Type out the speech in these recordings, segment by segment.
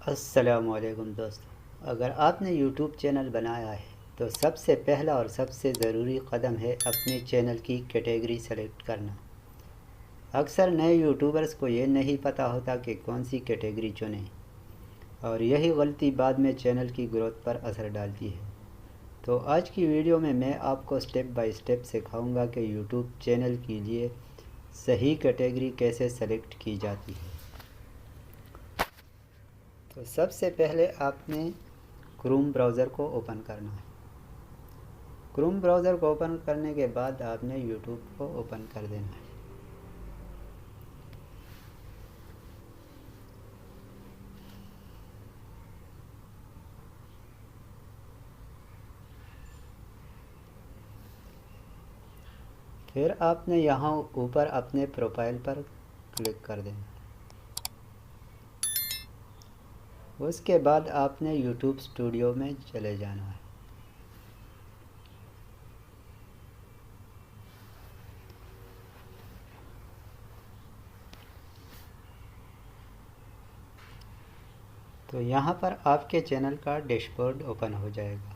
अस्सलामुअलैकुम दोस्तों, अगर आपने यूट्यूब चैनल बनाया है तो सबसे पहला और सबसे ज़रूरी कदम है अपने चैनल की कैटेगरी सेलेक्ट करना। अक्सर नए यूट्यूबर्स को ये नहीं पता होता कि कौन सी कैटेगरी चुनें, और यही गलती बाद में चैनल की ग्रोथ पर असर डालती है। तो आज की वीडियो में मैं आपको स्टेप बाय स्टेप सिखाऊंगा कि यूट्यूब चैनल के लिए सही कैटेगरी कैसे सेलेक्ट की जाती है। तो सबसे पहले आपने क्रोम ब्राउज़र को ओपन करना है। क्रोम ब्राउज़र को ओपन करने के बाद आपने यूट्यूब को ओपन कर देना है। फिर आपने यहाँ ऊपर अपने प्रोफाइल पर क्लिक कर देना है। उसके बाद आपने यूट्यूब स्टूडियो में चले जाना है। तो यहाँ पर आपके चैनल का डैशबोर्ड ओपन हो जाएगा।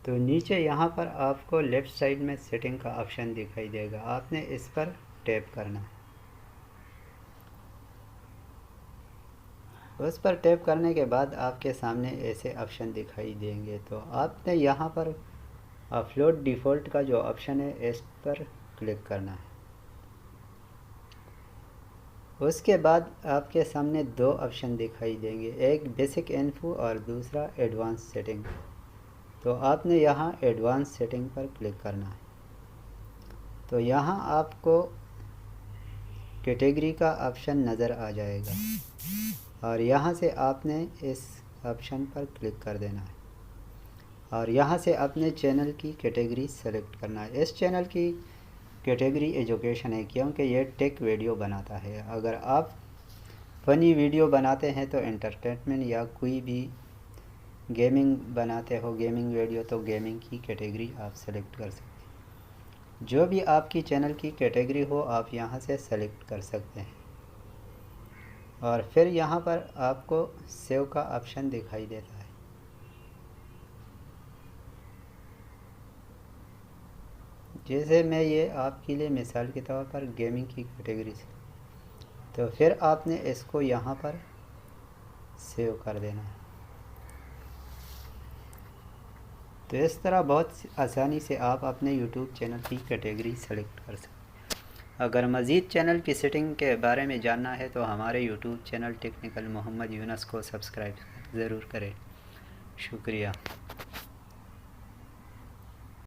तो नीचे यहाँ पर आपको लेफ़्ट साइड में सेटिंग का ऑप्शन दिखाई देगा, आपने इस पर टैप करना है। उस पर टैप करने के बाद आपके सामने ऐसे ऑप्शन दिखाई देंगे। तो आपने यहाँ पर अपलोड डिफ़ॉल्ट का जो ऑप्शन है इस पर क्लिक करना है। उसके बाद आपके सामने दो ऑप्शन दिखाई देंगे, एक बेसिक इन्फो और दूसरा एडवांस सेटिंग। तो आपने यहाँ एडवांस सेटिंग पर क्लिक करना है। तो यहाँ आपको कैटेगरी का ऑप्शन नज़र आ जाएगा और यहाँ से आपने इस ऑप्शन पर क्लिक कर देना है और यहाँ से अपने चैनल की कैटेगरी सेलेक्ट करना है। इस चैनल की कैटेगरी एजुकेशन है क्योंकि ये टेक वीडियो बनाता है। अगर आप फ़नी वीडियो बनाते हैं तो एंटरटेनमेंट या कोई भी गेमिंग बनाते हो गेमिंग वीडियो, तो गेमिंग की कैटेगरी आप सेलेक्ट कर सकते हैं। जो भी आपकी चैनल की कैटेगरी हो आप यहाँ से सेलेक्ट कर सकते हैं और फिर यहाँ पर आपको सेव का ऑप्शन दिखाई देता है। जैसे मैं ये आपके लिए मिसाल के तौर पर गेमिंग की कैटेगरी से, तो फिर आपने इसको यहाँ पर सेव कर देना है। तो इस तरह बहुत आसानी से आप अपने YouTube चैनल की कैटेगरी सेलेक्ट कर सकते हैं। अगर मज़ीद चैनल की सेटिंग के बारे में जानना है तो हमारे YouTube channel technical Mohammad Younus को सब्सक्राइब ज़रूर करें। शुक्रिया।